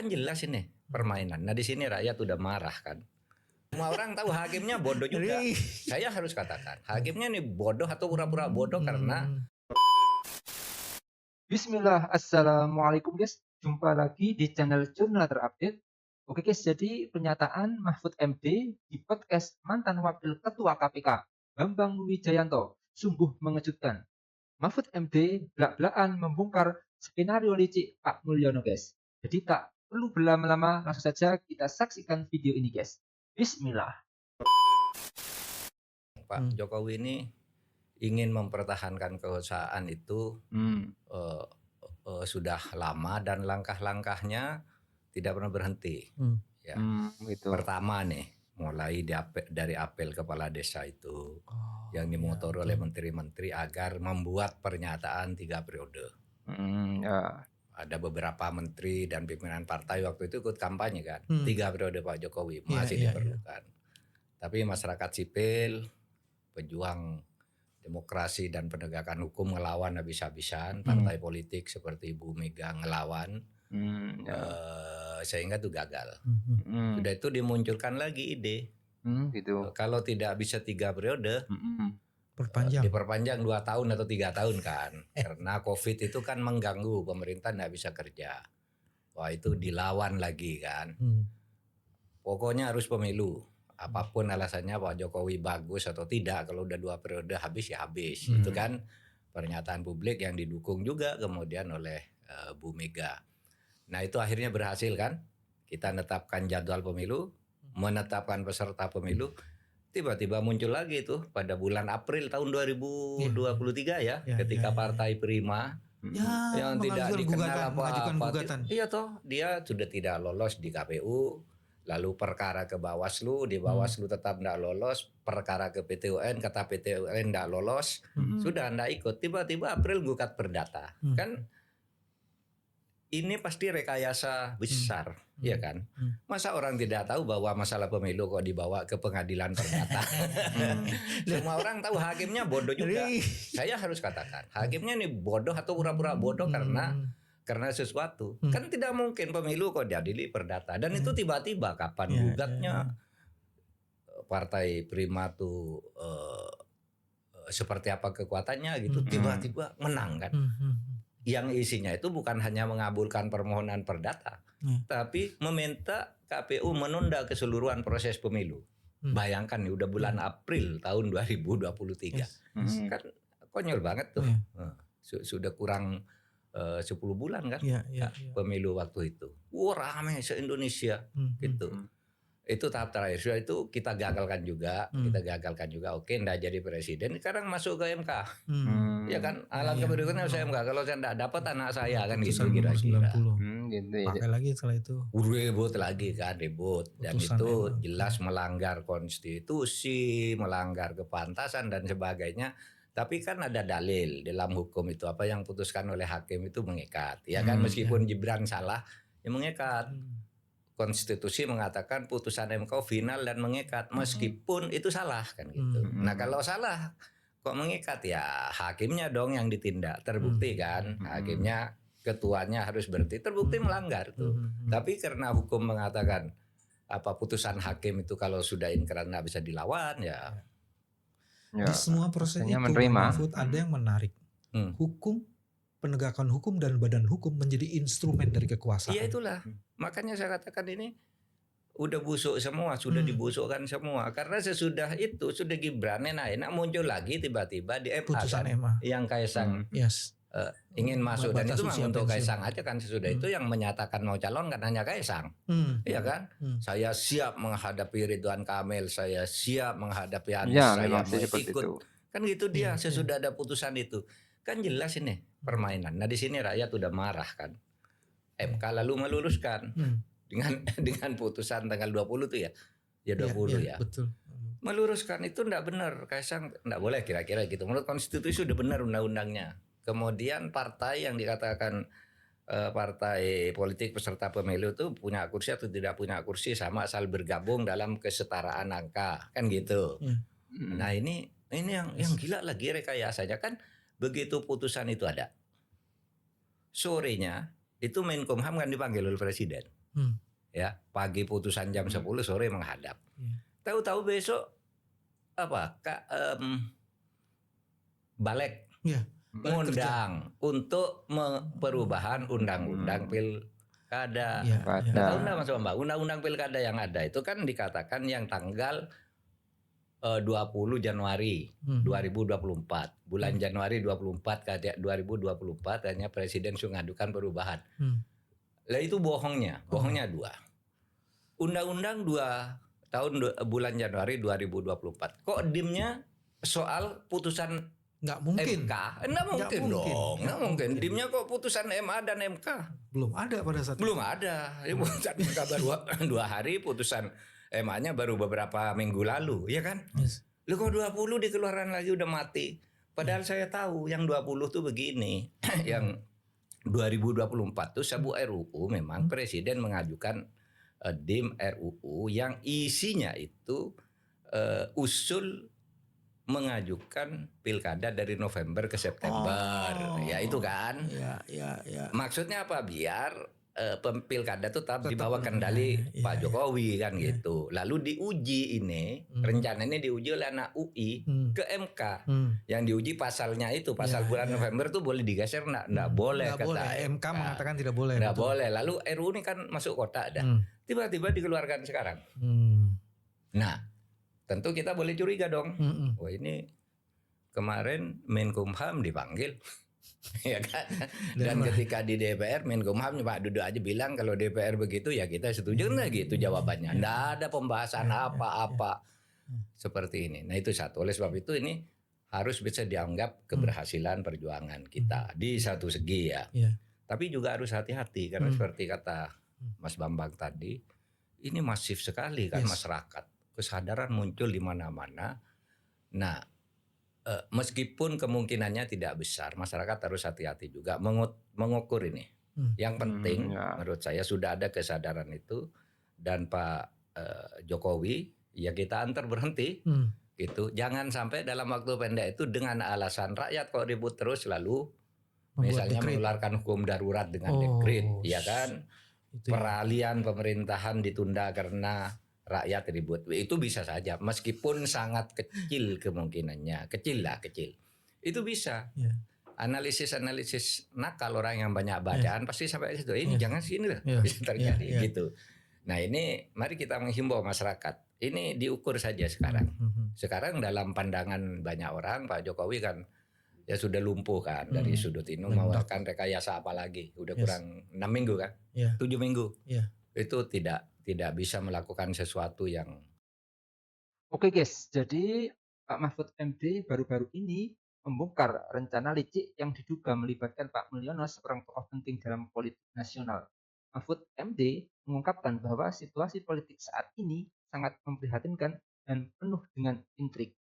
Kan jelas ini permainan. Nah di sini rakyat udah marah kan. Semua orang tahu hakimnya bodoh juga. Saya harus katakan hakimnya ini bodoh atau pura-pura bodoh karena Bismillah, Assalamualaikum guys. Jumpa lagi di channel Jurnal Terupdate. Oke guys, jadi pernyataan Mahfud MD di podcast mantan Wakil Ketua KPK Bambang Wijayanto sungguh mengejutkan. Mahfud MD belak-belakan membongkar skenario licik Pak Mulyono guys. Jadi tak perlu berlama-lama, langsung saja kita saksikan video ini guys. Bismillah. Pak Jokowi ini ingin mempertahankan kekuasaan itu sudah lama dan langkah-langkahnya tidak pernah berhenti. Ya. Gitu. Pertama nih, mulai dari apel kepala desa itu yang dimotor oleh menteri-menteri agar membuat pernyataan 3 periode. Ada beberapa menteri dan pimpinan partai waktu itu ikut kampanye kan, 3 periode Pak Jokowi masih diperlukan. Tapi masyarakat sipil, pejuang demokrasi dan penegakan hukum ngelawan habis-habisan, partai politik seperti Ibu Mega ngelawan, sehingga itu gagal. Sudah itu dimunculkan lagi ide, Gitu. kalau tidak bisa 3 periode, diperpanjang 2 tahun atau 3 tahun kan, karena COVID itu kan mengganggu pemerintah nggak bisa kerja. Wah itu dilawan lagi kan. Pokoknya harus pemilu. Apapun alasannya Pak Jokowi bagus atau tidak, kalau udah 2 periode habis ya habis. Itu kan pernyataan publik yang didukung juga kemudian oleh Bu Mega. Nah itu akhirnya berhasil kan. Kita menetapkan jadwal pemilu, menetapkan peserta pemilu. Tiba-tiba muncul lagi tuh pada bulan April tahun 2023 ketika Partai Prima yang tidak dikenal apa-apa. Iya toh, dia sudah tidak lolos di KPU. Lalu perkara ke Bawaslu, di Bawaslu tetap tidak lolos, perkara ke PT UN, kata PT UN tidak lolos, sudah tidak ikut. Tiba-tiba April gugat perdata, kan ini pasti rekayasa besar, ya kan? Masa orang tidak tahu bahwa masalah pemilu kok dibawa ke pengadilan perdata? Semua orang tahu hakimnya bodoh juga. Saya harus katakan hakimnya ini bodoh atau pura-pura bodoh karena sesuatu. Kan tidak mungkin pemilu kok diadili perdata. Dan itu tiba-tiba kapan gugatnya Partai Prima tuh seperti apa kekuatannya gitu, tiba-tiba menang kan. Yang isinya itu bukan hanya mengabulkan permohonan perdata, tapi meminta KPU menunda keseluruhan proses pemilu. Bayangkan nih udah bulan April tahun 2023. Kan konyol banget tuh. Sudah kurang 10 bulan kan pemilu waktu itu. Wah rame se-Indonesia gitu. Itu tahap terakhir. Sudah itu kita gagalkan juga, Oke, enggak jadi presiden. Sekarang masuk ke MK. Ya kan, alat kependudukannya harus MK. Kalau saya enggak dapat anak saya kan gitu kira-kira. Gitu ya. Pakai lagi setelah itu. Ribut lagi kan, ribut. Dan Putusan itu emang. jelas melanggar konstitusi, melanggar kepantasan dan sebagainya. Tapi kan ada dalil dalam hukum itu, apa yang putuskan oleh hakim itu mengikat. Ya kan, meskipun Gibran salah, ya mengikat. Konstitusi mengatakan putusan MK final dan mengikat meskipun itu salah kan gitu. Nah kalau salah kok mengikat, ya hakimnya dong yang ditindak. Terbukti kan hakimnya, ketuanya harus berhenti, terbukti melanggar tuh. Tapi karena hukum mengatakan apa putusan hakim itu kalau sudah inkrah nggak bisa dilawan ya. Di semua proses itu Mahfud ada yang menarik. Hukum, penegakan hukum dan badan hukum menjadi instrumen dari kekuasaan. Iya itulah. Makanya saya katakan ini udah busuk semua, sudah dibusukkan semua. Karena sesudah itu, sudah Gibran enak muncul lagi tiba-tiba di MA putusan kan, MA. yang Kaisang ingin masuk. Dan itu memang untuk Kaisang aja kan. Sesudah itu yang menyatakan mau calon kan hanya Kaisang. Iya kan? Saya siap menghadapi Ridwan Kamil, saya siap menghadapi Anies, saya mau ikut. Kan gitu dia sesudah ada putusan itu. Kan jelas ini permainan. Nah di sini rakyat udah marah kan. MK lalu meluruskan dengan putusan tanggal 20 tuh ya 20 ya. Betul. Meluruskan itu enggak benar, Kaisang enggak boleh kira-kira gitu. Menurut konstitusi sudah benar undang-undangnya. Kemudian partai yang dikatakan partai politik peserta pemilu itu punya kursi atau tidak punya kursi sama asal bergabung dalam kesetaraan angka kan gitu. Nah ini yang gila lagi rekayasanya kan. Begitu putusan itu ada, sorenya itu Menkumham kan dipanggil oleh presiden. Ya, pagi putusan jam 10, sore menghadap. Tahu-tahu besok balik ngundang untuk perubahan undang-undang pilkada. Tahu enggak Mas Bambang? Undang-undang pilkada yang ada itu kan dikatakan yang tanggal 20 Januari 2024. Bulan Januari 2024 hanya presiden sudah ngadukan perubahan. Lah itu bohongnya 2. Undang-undang 2 tahun bulan Januari 2024. Kok dimnya soal putusan nggak mungkin. MK? Nggak mungkin dong. Nggak mungkin. Dimnya kok putusan MA dan MK? Belum ada pada saat Belum ada. Putusan MK baru 2 hari, putusan MA-nya baru beberapa minggu lalu, ya kan? Yes. Lu kok 20 dikeluaran lagi udah mati. Padahal saya tahu yang 20 tuh begini. Yang 2024 tuh sebuah RUU memang presiden mengajukan DIM RUU yang isinya itu usul mengajukan pilkada dari November ke September. Ya itu kan. Ya. Maksudnya apa? Biar pilkada itu tetap dibawa kendali Pak Jokowi kan gitu. Lalu diuji ini, rencananya diuji oleh anak UI ke MK. Yang diuji pasalnya itu, pasal bulan November tuh boleh digeser enggak boleh nggak kata boleh. MK mengatakan tidak boleh. Enggak boleh. Lalu RUU ini kan masuk kota ada. Tiba-tiba dikeluarkan sekarang. Nah, tentu kita boleh curiga dong. Wah ini kemarin Menkumham dipanggil. Ya kan? Dan ketika di DPR Menkumham Pak Duduk aja bilang kalau DPR begitu ya kita setuju. Nah gitu jawabannya. Nggak ada pembahasan apa-apa seperti ini. Nah itu satu. Oleh sebab itu ini harus bisa dianggap keberhasilan perjuangan kita di satu segi ya. Tapi juga harus hati-hati karena seperti kata Mas Bambang tadi, ini masif sekali kan masyarakat. Kesadaran muncul di mana-mana. Nah, meskipun kemungkinannya tidak besar, masyarakat harus hati-hati juga mengukur ini. Yang penting menurut saya sudah ada kesadaran itu dan Pak Jokowi ya kita antar berhenti gitu. Jangan sampai dalam waktu pendek itu dengan alasan rakyat kok ribut terus lalu misalnya mengeluarkan hukum darurat dengan dekret, ya kan? Peralihan pemerintahan ditunda karena rakyat ribut. Itu bisa saja meskipun sangat kecil kemungkinannya, kecil. Itu bisa. Analisis nakal orang yang banyak bacaan pasti sampai situ. Ini jangan sini lah bisa terjadi gitu. Nah, ini mari kita menghimbau masyarakat. Ini diukur saja sekarang. Sekarang dalam pandangan banyak orang Pak Jokowi kan ya sudah lumpuh kan dari sudut ini mengeluarkan rekayasa apa lagi? Udah kurang 6 minggu kan? 7 minggu. Itu tidak bisa melakukan sesuatu yang. Oke guys, jadi Pak Mahfud MD baru-baru ini membongkar rencana licik yang diduga melibatkan Pak Mulyono, seorang tokoh penting dalam politik nasional. Mahfud MD mengungkapkan bahwa situasi politik saat ini sangat memprihatinkan dan penuh dengan intrik.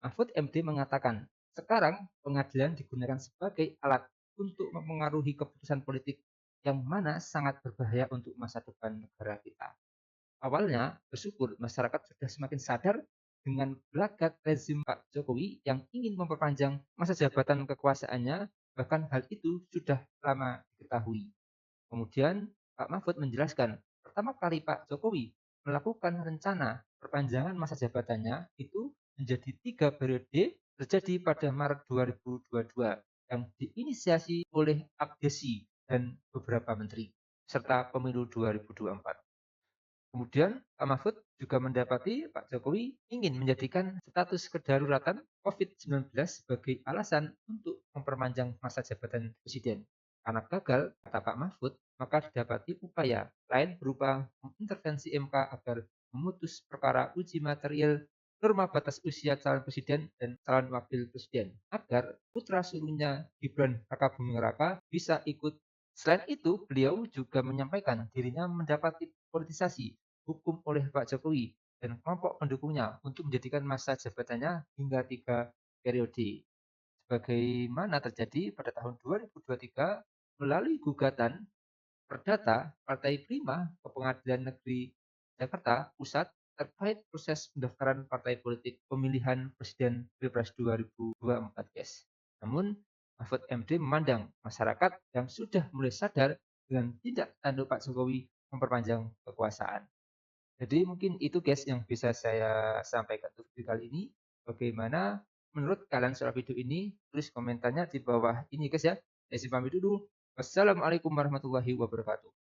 Mahfud MD mengatakan, sekarang pengadilan digunakan sebagai alat untuk mempengaruhi keputusan politik yang mana sangat berbahaya untuk masa depan negara kita. Awalnya bersyukur masyarakat sudah semakin sadar dengan gelagat rezim Pak Jokowi yang ingin memperpanjang masa jabatan kekuasaannya, bahkan hal itu sudah lama diketahui. Kemudian Pak Mahfud menjelaskan, pertama kali Pak Jokowi melakukan rencana perpanjangan masa jabatannya itu menjadi 3 periode terjadi pada Maret 2022 yang diinisiasi oleh Abdesi dan beberapa menteri serta pemilu 2024. Kemudian Pak Mahfud juga mendapati Pak Jokowi ingin menjadikan status kedaruratan COVID-19 sebagai alasan untuk memperpanjang masa jabatan presiden. Karena gagal, kata Pak Mahfud, maka didapati upaya lain berupa mengintervensi MK agar memutus perkara uji material norma batas usia calon presiden dan calon wakil presiden agar putra sulungnya Gibran Rakabuming Raka bisa ikut. Selain itu, beliau juga menyampaikan dirinya mendapati politisasi hukum oleh Pak Jokowi dan kelompok pendukungnya untuk menjadikan masa jabatannya hingga 3 periode. Sebagaimana terjadi pada tahun 2023 melalui gugatan perdata Partai Prima ke Pengadilan Negeri Jakarta Pusat terkait proses pendaftaran partai politik pemilihan presiden Pilpres 2024, guys. Namun, Mahfud MD memandang masyarakat yang sudah mulai sadar dengan tindak tanduk Pak Jokowi memperpanjang kekuasaan. Jadi mungkin itu guys yang bisa saya sampaikan untuk video kali ini. Bagaimana menurut kalian soal video ini? Tulis komentarnya di bawah ini guys ya. Saya pamit dulu. Wassalamualaikum warahmatullahi wabarakatuh.